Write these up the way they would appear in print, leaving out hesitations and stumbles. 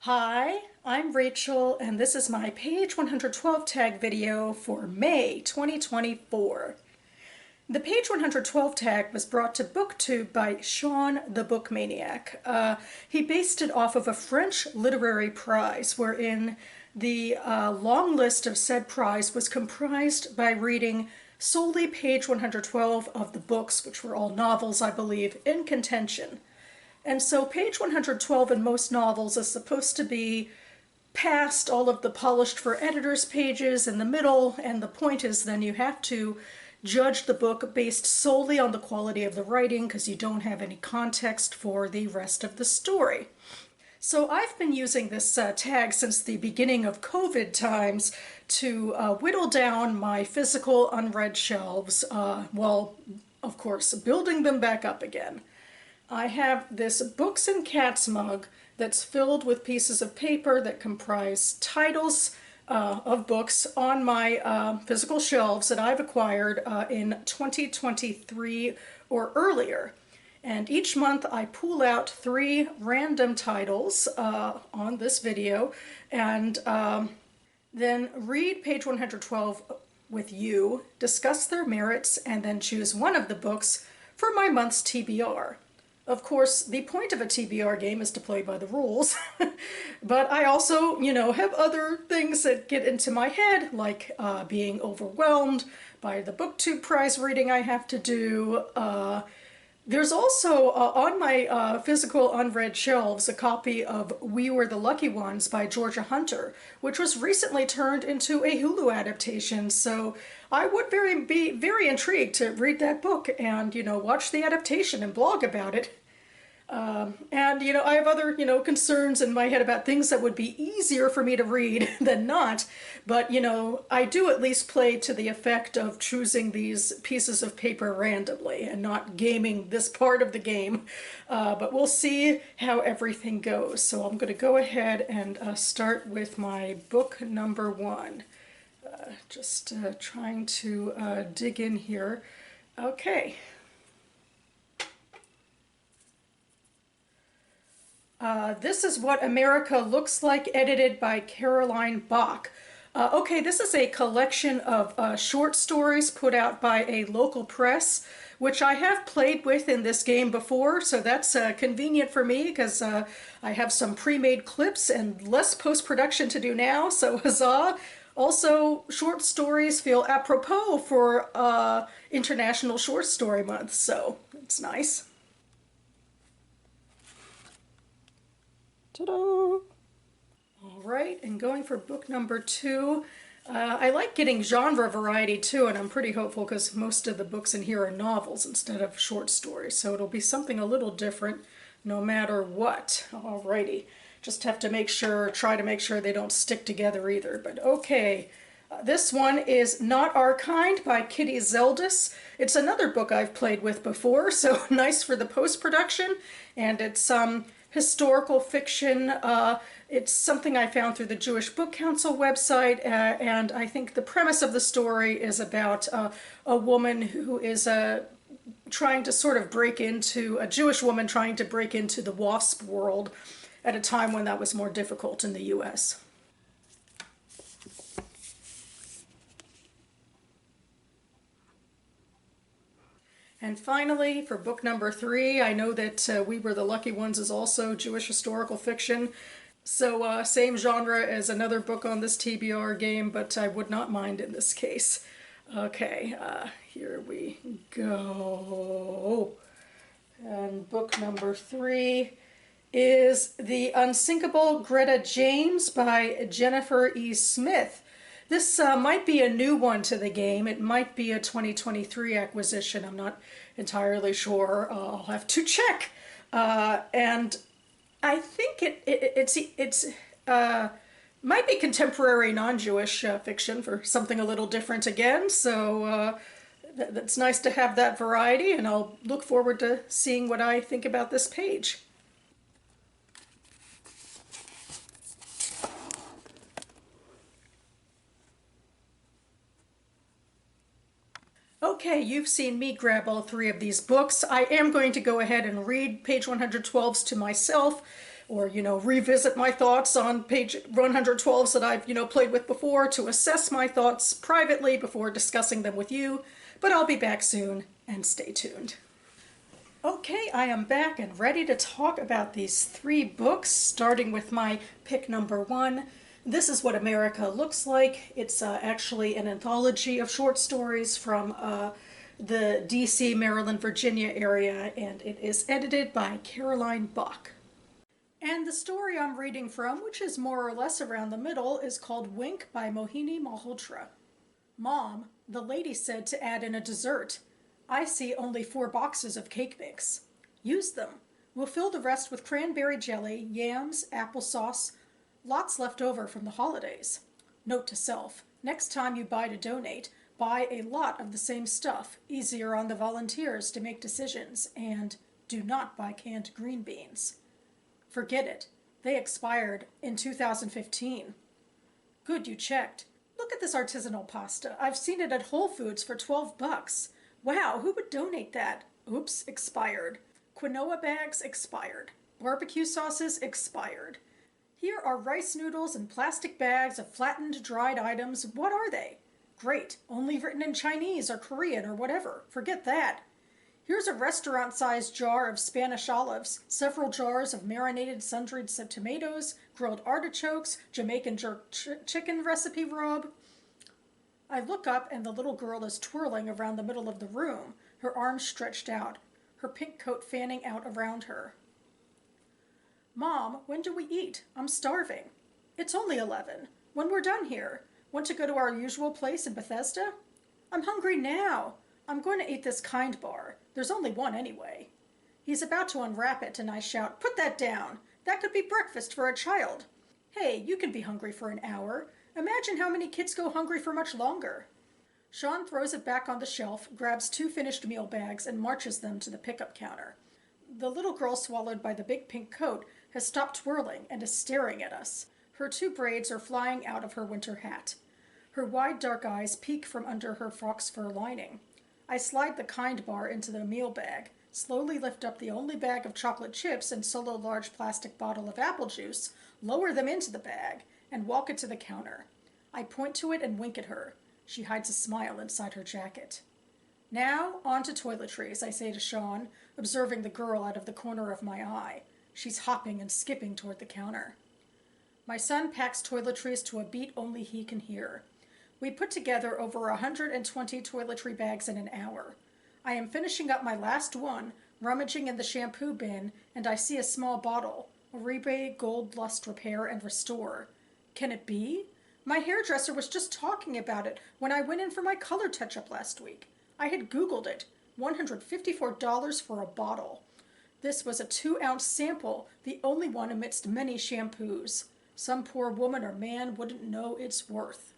Hi, I'm Rachel, and this is my page 112 tag video for May 2024. The page 112 tag was brought to BookTube by Sean the Book Maniac. He based it off of a French literary prize wherein the long list of said prize was comprised by reading solely page 112 of the books, which were all novels, I believe, in contention. And so page 112 in most novels is supposed to be past all of the polished for editors pages in the middle, and the point is then you have to judge the book based solely on the quality of the writing because you don't have any context for the rest of the story. So I've been using this tag since the beginning of COVID times to whittle down my physical unread shelves while, of course, building them back up again. I have this Books and Cats mug that's filled with pieces of paper that comprise titles of books on my physical shelves that I've acquired in 2023 or earlier. And each month I pull out 3 random titles on this video and then read page 112 with you, discuss their merits, and then choose one of the books for my month's TBR. Of course, the point of a TBR game is to play by the rules, but I also, have other things that get into my head, like being overwhelmed by the BookTube prize reading I have to do. There's also, on my physical unread shelves, a copy of We Were the Lucky Ones by Georgia Hunter, which was recently turned into a Hulu adaptation, so I would be very intrigued to read that book and, watch the adaptation and blog about it. And, I have other, concerns in my head about things that would be easier for me to read than not. But, I do at least play to the effect of choosing these pieces of paper randomly and not gaming this part of the game. But we'll see how everything goes. So I'm going to go ahead and start with my book number 1. Just trying to dig in here. Okay. This is What America Looks Like, edited by Caroline Bach. Okay, this is a collection of short stories put out by a local press, which I have played with in this game before, so that's convenient for me because I have some pre-made clips and less post-production to do now, so huzzah! Also, short stories feel apropos for International Short Story Month, so it's nice. Ta-da! All right, and going for book number 2. I like getting genre variety too, and I'm pretty hopeful because most of the books in here are novels instead of short stories, so it'll be something a little different no matter what. Alrighty, just have to try to make sure they don't stick together either, but okay. This one is Not Our Kind by Kitty Zeldis. It's another book I've played with before, so nice for the post-production, and it's historical fiction. It's something I found through the Jewish Book Council website, and I think the premise of the story is about a woman who is trying to sort of break into, a Jewish woman trying to break into the WASP world at a time when that was more difficult in the US. And finally, for book number 3, I know that We Were the Lucky Ones is also Jewish historical fiction. So same genre as another book on this TBR game, but I would not mind in this case. Okay, here we go. And book number 3 is The Unsinkable Greta James by Jennifer E. Smith. This might be a new one to the game. It might be a 2023 acquisition. I'm not entirely sure. I'll have to check. And I think it's might be contemporary non-Jewish fiction for something a little different again. So that's nice to have that variety, and I'll look forward to seeing what I think about this page. Okay, you've seen me grab all 3 of these books. I am going to go ahead and read page 112s to myself, or, revisit my thoughts on page 112s that I've, played with before to assess my thoughts privately before discussing them with you. But I'll be back soon, and stay tuned. Okay, I am back and ready to talk about these 3 books, starting with my pick number 1. This is What America Looks Like. It's actually an anthology of short stories from the DC, Maryland, Virginia area, and it is edited by Caroline Buck. And the story I'm reading from, which is more or less around the middle, is called Wink by Mohini Malhotra. Mom, the lady said to add in a dessert. I see only 4 boxes of cake mix. Use them. We'll fill the rest with cranberry jelly, yams, applesauce, lots left over from the holidays. Note to self, next time you buy to donate, buy a lot of the same stuff, easier on the volunteers to make decisions, and do not buy canned green beans. Forget it. They expired in 2015. Good you checked. Look at this artisanal pasta. I've seen it at Whole Foods for $12. Wow, who would donate that? Oops, expired. Quinoa bags, expired. Barbecue sauces, expired. Here are rice noodles in plastic bags of flattened, dried items. What are they? Great, only written in Chinese or Korean or whatever. Forget that. Here's a restaurant-sized jar of Spanish olives, several jars of marinated sun-dried tomatoes, grilled artichokes, Jamaican jerk chicken recipe rub. I look up and the little girl is twirling around the middle of the room, her arms stretched out, her pink coat fanning out around her. Mom, when do we eat? I'm starving. It's only 11. When we're done here. Want to go to our usual place in Bethesda? I'm hungry now. I'm going to eat this Kind bar. There's only one anyway. He's about to unwrap it and I shout, Put that down. That could be breakfast for a child. Hey, you can be hungry for an hour. Imagine how many kids go hungry for much longer. Sean throws it back on the shelf, grabs 2 finished meal bags, and marches them to the pickup counter. The little girl swallowed by the big pink coat has stopped twirling and is staring at us. Her 2 braids are flying out of her winter hat. Her wide dark eyes peek from under her frock's fur lining. I slide the Kind bar into the meal bag, slowly lift up the only bag of chocolate chips and solo large plastic bottle of apple juice, lower them into the bag, and walk it to the counter. I point to it and wink at her. She hides a smile inside her jacket. Now, on to toiletries, I say to Sean, observing the girl out of the corner of my eye. She's hopping and skipping toward the counter. My son packs toiletries to a beat only he can hear. We put together over 120 toiletry bags in an hour. I am finishing up my last one, rummaging in the shampoo bin, and I see a small bottle, Oribe Gold Lust Repair and Restore. Can it be? My hairdresser was just talking about it when I went in for my color touch-up last week. I had Googled it. $154 for a bottle. This was a 2-ounce sample, the only one amidst many shampoos. Some poor woman or man wouldn't know its worth.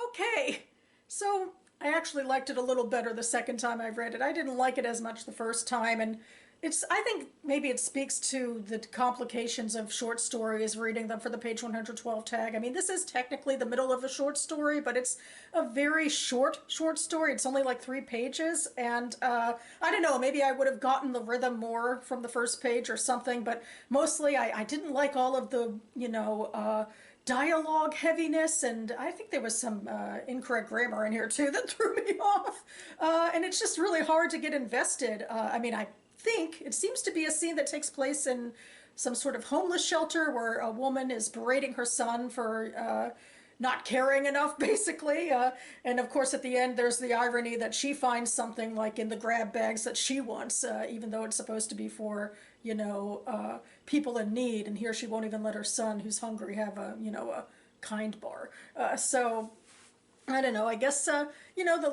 Okay, so I actually liked it a little better the second time I read it. I didn't like it as much the first time, and I think maybe it speaks to the complications of short stories, reading them for the page 112 tag. I mean, this is technically the middle of a short story, but it's a very short story. It's only like 3 pages, and I don't know, maybe I would have gotten the rhythm more from the first page or something, but mostly I didn't like all of the, dialogue heaviness, and I think there was some incorrect grammar in here too that threw me off. And it's just really hard to get invested. I think it seems to be a scene that takes place in some sort of homeless shelter where a woman is berating her son for not caring enough, basically. And of course, at the end, there's the irony that she finds something like in the grab bags that she wants, even though it's supposed to be for, people in need. And here she won't even let her son, who's hungry, have a Kind bar. So I don't know. I guess, the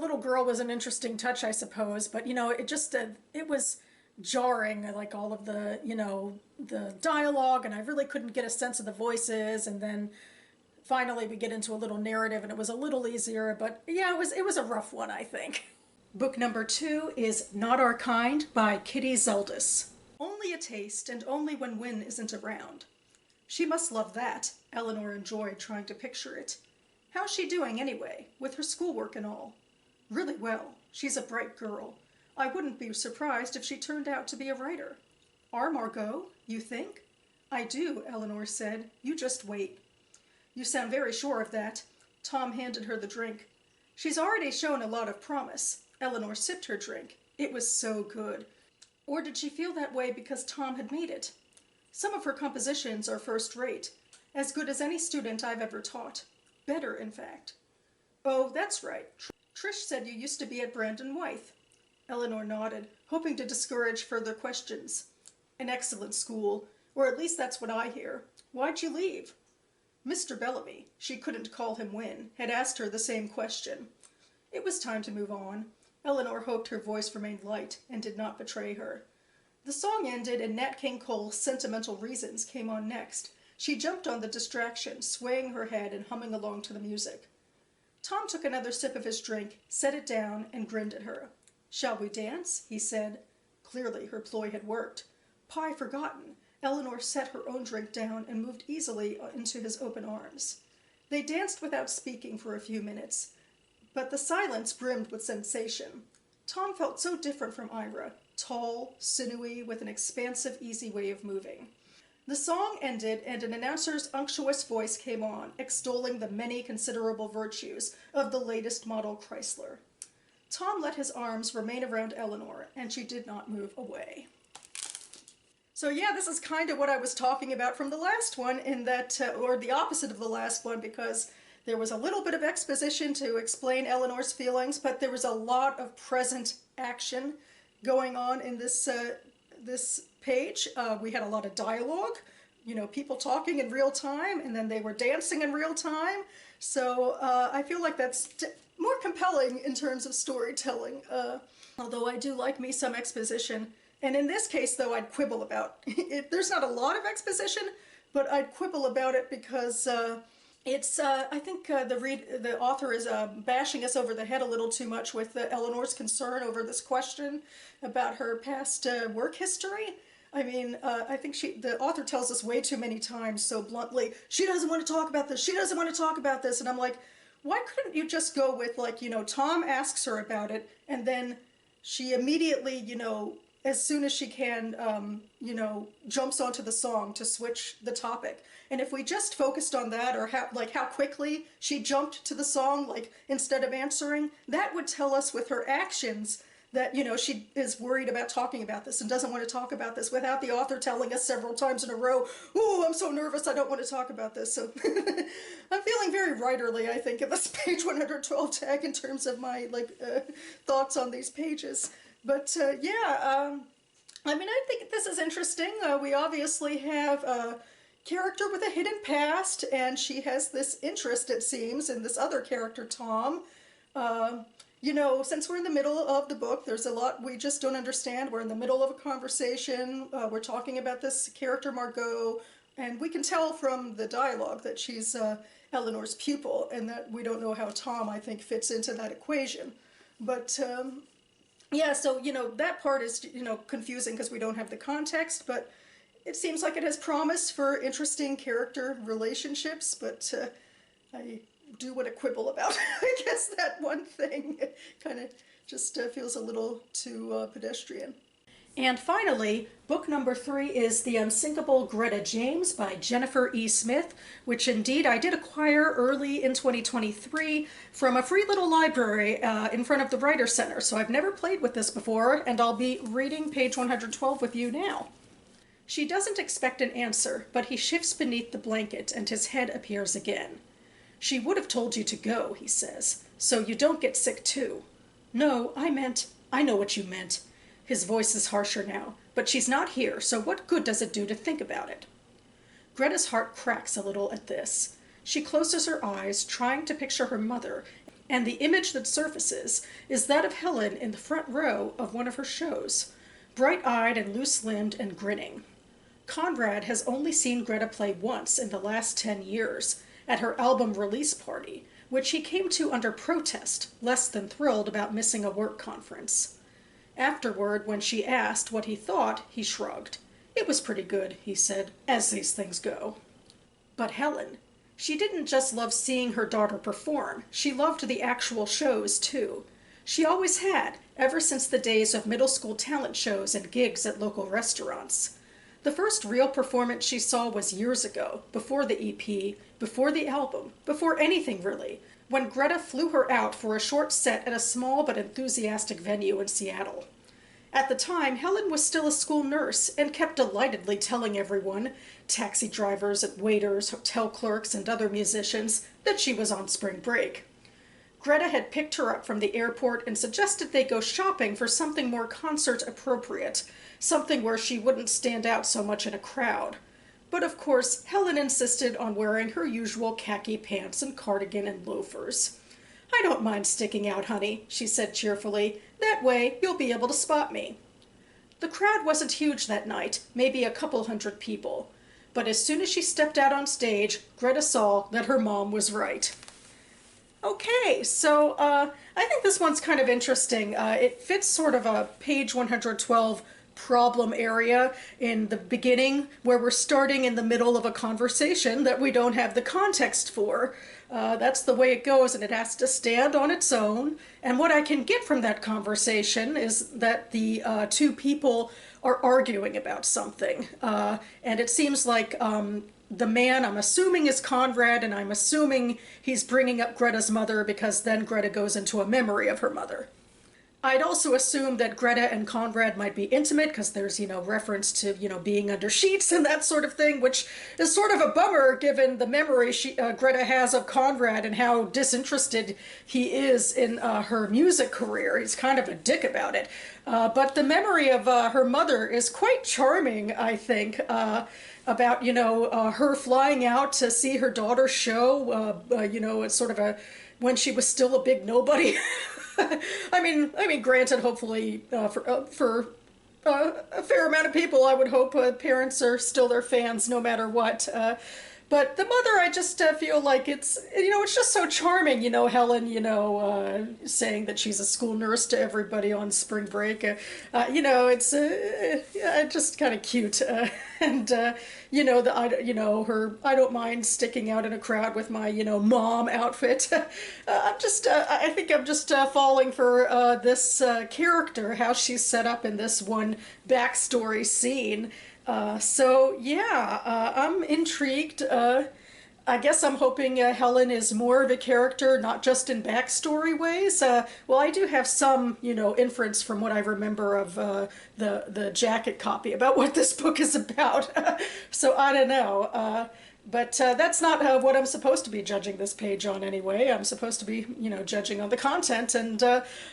little girl was an interesting touch, I suppose. But, it just, it was jarring, like all of the, the dialogue, and I really couldn't get a sense of the voices. And then finally we get into a little narrative, and it was a little easier. But yeah, it was a rough one, I think. Book number 2 is Not Our Kind by Kitty Zeldis. Only a taste, and only when Win isn't around. She must love that, Eleanor enjoyed trying to picture it. How's she doing anyway, with her schoolwork and all? Really well. She's a bright girl. I wouldn't be surprised if she turned out to be a writer. Our Margot, you think? I do, Eleanor said. You just wait. You sound very sure of that. Tom handed her the drink. She's already shown a lot of promise. Eleanor sipped her drink. It was so good. Or did she feel that way because Tom had made it? Some of her compositions are first rate. As good as any student I've ever taught. Better, in fact. Oh, that's right. Trish said you used to be at Brandon Wythe. Eleanor nodded, hoping to discourage further questions. An excellent school, or at least that's what I hear. Why'd you leave? Mr. Bellamy, she couldn't call him Wynne, had asked her the same question. It was time to move on. Eleanor hoped her voice remained light and did not betray her. The song ended and Nat King Cole's Sentimental Reasons came on next. She jumped on the distraction, swaying her head and humming along to the music. Tom took another sip of his drink, set it down, and grinned at her. Shall we dance? He said. Clearly her ploy had worked. Pie forgotten, Eleanor set her own drink down and moved easily into his open arms. They danced without speaking for a few minutes, but the silence brimmed with sensation. Tom felt so different from Ira, tall, sinewy, with an expansive, easy way of moving. The song ended, and an announcer's unctuous voice came on, extolling the many considerable virtues of the latest model Chrysler. Tom let his arms remain around Eleanor, and she did not move away. So yeah, this is kind of what I was talking about from the last one, in that, or the opposite of the last one, because there was a little bit of exposition to explain Eleanor's feelings, but there was a lot of present action going on in this page. We had a lot of dialogue, people talking in real time, and then they were dancing in real time. So I feel like that's more compelling in terms of storytelling, although I do like me some exposition. And in this case, though, I'd quibble about it. There's not a lot of exposition, but I'd quibble about it because I think the author is bashing us over the head a little too much with Eleanor's concern over this question about her past work history. I mean, I think the author tells us way too many times so bluntly, she doesn't want to talk about this, she doesn't want to talk about this. And I'm like, why couldn't you just go with, like, Tom asks her about it, and then she immediately, as soon as she can, jumps onto the song to switch the topic. And if we just focused on that, or how quickly she jumped to the song, like, instead of answering, that would tell us with her actions that, she is worried about talking about this and doesn't want to talk about this, without the author telling us several times in a row, oh, I'm so nervous, I don't want to talk about this. So I'm feeling very writerly, I think, at this page 112 tag in terms of my, thoughts on these pages. But I think this is interesting. We obviously have a character with a hidden past, and she has this interest, it seems, in this other character, Tom. Since we're in the middle of the book, there's a lot we just don't understand. We're in the middle of a conversation. We're talking about this character, Margot, and we can tell from the dialogue that she's Eleanor's pupil, and that we don't know how Tom, I think, fits into that equation. But yeah, so, that part is, confusing because we don't have the context, but it seems like it has promise for interesting character relationships, but I do want to quibble about, I guess, that one thing. Kind of just feels a little too pedestrian. And finally, book number 3 is The Unsinkable Greta James by Jennifer E. Smith, which indeed I did acquire early in 2023 from a free little library in front of the Writer Center. So I've never played with this before, and I'll be reading page 112 with you now. She doesn't expect an answer, but he shifts beneath the blanket and his head appears again. She would have told you to go, he says, so you don't get sick too. No, I know what you meant. His voice is harsher now, but she's not here, so what good does it do to think about it? Greta's heart cracks a little at this. She closes her eyes, trying to picture her mother, and the image that surfaces is that of Helen in the front row of one of her shows, bright-eyed and loose-limbed and grinning. Conrad has only seen Greta play once in the last 10 years, at her album release party, which he came to under protest, less than thrilled about missing a work conference. Afterward, when she asked what he thought, he shrugged. It was pretty good, he said, as these things go. But Helen, she didn't just love seeing her daughter perform, she loved the actual shows too. She always had, ever since the days of middle school talent shows and gigs at local restaurants. The first real performance she saw was years ago, before the EP, before the album, before anything really, when Greta flew her out for a short set at a small but enthusiastic venue in Seattle. At the time, Helen was still a school nurse and kept delightedly telling everyone, taxi drivers and waiters, hotel clerks, and other musicians, that she was on spring break. Greta had picked her up from the airport and suggested they go shopping for something more concert appropriate, something where she wouldn't stand out so much in a crowd. But of course, Helen insisted on wearing her usual khaki pants and cardigan and loafers. "I don't mind sticking out, honey," she said cheerfully. "That way you'll be able to spot me." The crowd wasn't huge that night, maybe a couple hundred people. But as soon as she stepped out on stage, Greta saw that her mom was right. Okay, so I think this one's kind of interesting. It fits sort of a page 112 problem area in the beginning, where we're starting in the middle of a conversation that we don't have the context for. That's the way it goes, and it has to stand on its own. And what I can get from that conversation is that the two people are arguing about something. And it seems like the man, I'm assuming, is Conrad, and I'm assuming he's bringing up Greta's mother because then Greta goes into a memory of her mother. I'd also assume that Greta and Conrad might be intimate because there's, reference to, being under sheets and that sort of thing, which is sort of a bummer given the memory Greta has of Conrad and how disinterested he is in her music career. He's kind of a dick about it. But the memory of her mother is quite charming, I think, about, her flying out to see her daughter's show, it's sort of when she was still a big nobody. I mean, granted, hopefully for a fair amount of people, I would hope parents are still their fans no matter what. But the mother, I just feel like it's just so charming, Helen, saying that she's a school nurse to everybody on spring break. It's just kind of cute. And, I don't mind sticking out in a crowd with my, mom outfit. I think I'm just falling for this character, how she's set up in this one backstory scene. I'm intrigued. I guess I'm hoping Helen is more of a character, not just in backstory ways. Well, I do have some, inference from what I remember of the jacket copy about what this book is about. So I don't know. But that's not what I'm supposed to be judging this page on anyway. I'm supposed to be, judging on the content. And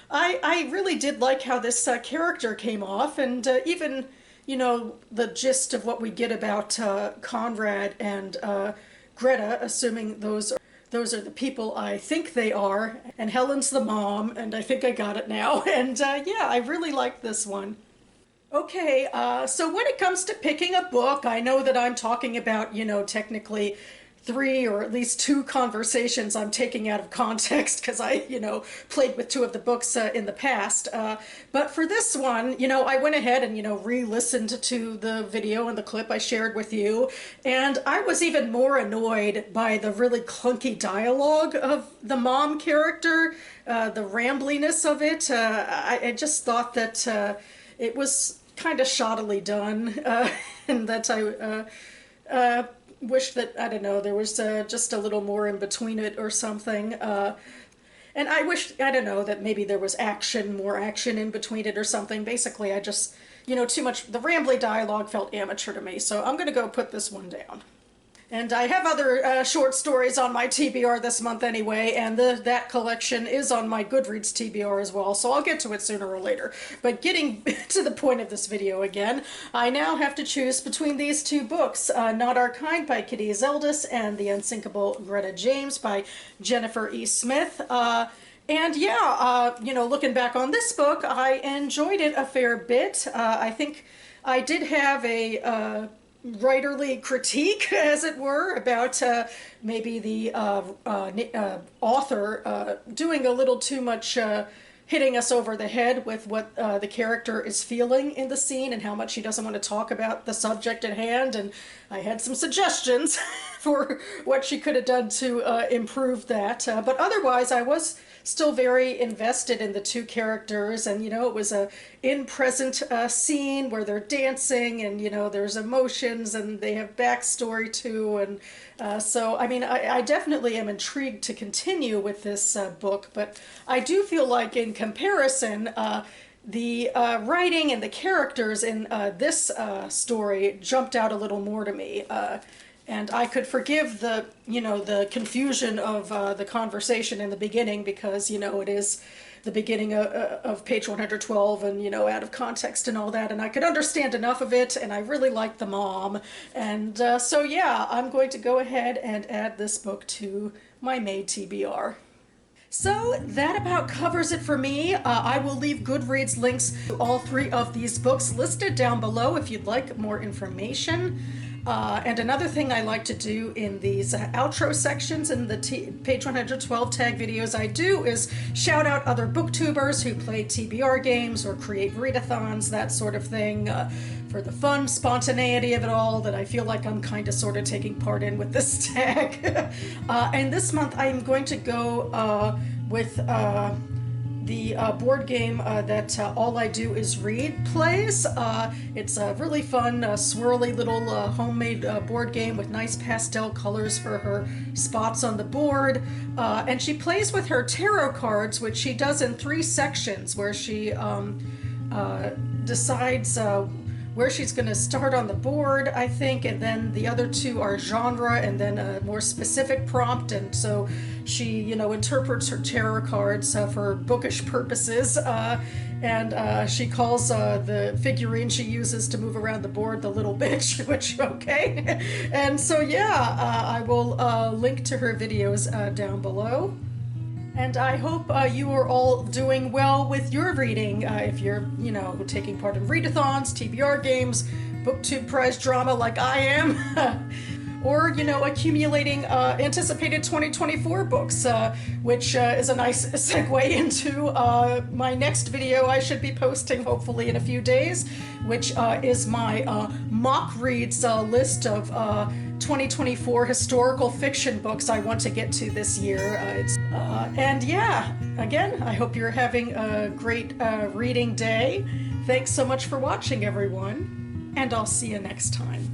I really did like how this character came off, and even the gist of what we get about Conrad and Greta, assuming those are the people I think they are, and Helen's the mom, and I think I got it now. And I really like this one. Okay, so when it comes to picking a book, I know that I'm talking about, technically 3 or at least 2 conversations I'm taking out of context because I, played with 2 of the books in the past. But for this one, I went ahead and, re-listened to the video and the clip I shared with you. And I was even more annoyed by the really clunky dialogue of the mom character, the rambliness of it. I just thought that it was kind of shoddily done, and that I wish that, I don't know, there was just a little more in between it or something. And I wish, I don't know, that maybe there was more action in between it or something. Basically, I just, too much, the rambly dialogue felt amateur to me, so I'm going to go put this one down. And I have other short stories on my TBR this month anyway, and that collection is on my Goodreads TBR as well, so I'll get to it sooner or later. But getting to the point of this video again, I now have to choose between these 2 books, Not Our Kind by Kitty Zeldis and The Unsinkable Greta James by Jennifer E. Smith. Looking back on this book, I enjoyed it a fair bit. I think I did have a writerly critique, as it were, about maybe the author doing a little too much hitting us over the head with what the character is feeling in the scene and how much he doesn't want to talk about the subject at hand. And I had some suggestions for what she could have done to improve that. But otherwise, I was still very invested in the two characters, and it was a in-present scene where they're dancing, and there's emotions, and they have backstory too, and so I mean I definitely am intrigued to continue with this book, but I do feel like in comparison the writing and the characters in this story jumped out a little more to me. And I could forgive the confusion of the conversation in the beginning because, it is the beginning of page 112 and, out of context and all that. And I could understand enough of it, and I really liked the mom. And so, yeah, I'm going to go ahead and add this book to my May TBR. So that about covers it for me. I will leave Goodreads links to all three of these books listed down below if you'd like more information. And another thing I like to do in these outro sections in the page 112 tag videos I do is shout out other booktubers who play TBR games or create readathons, that sort of thing, for the fun spontaneity of it all that I feel like I'm kind of sort of taking part in with this tag. And this month I'm going to go with the board game that All I Do Is Read plays. It's a really fun, swirly little homemade board game with nice pastel colors for her spots on the board. And she plays with her tarot cards, which she does in 3 sections, where she decides where she's going to start on the board, I think, and then the other 2 are genre and then a more specific prompt. And so she, interprets her tarot cards for bookish purposes, and she calls the figurine she uses to move around the board the little bitch, which, okay. And so, yeah, I will link to her videos down below. And I hope you are all doing well with your reading. If you're, taking part in readathons, TBR games, BookTube prize drama like I am, or, accumulating anticipated 2024 books, which is a nice segue into my next video I should be posting hopefully in a few days, which is my mock reads list of 2024 historical fiction books I want to get to this year. And yeah, again, I hope you're having a great reading day. Thanks so much for watching, everyone, and I'll see you next time.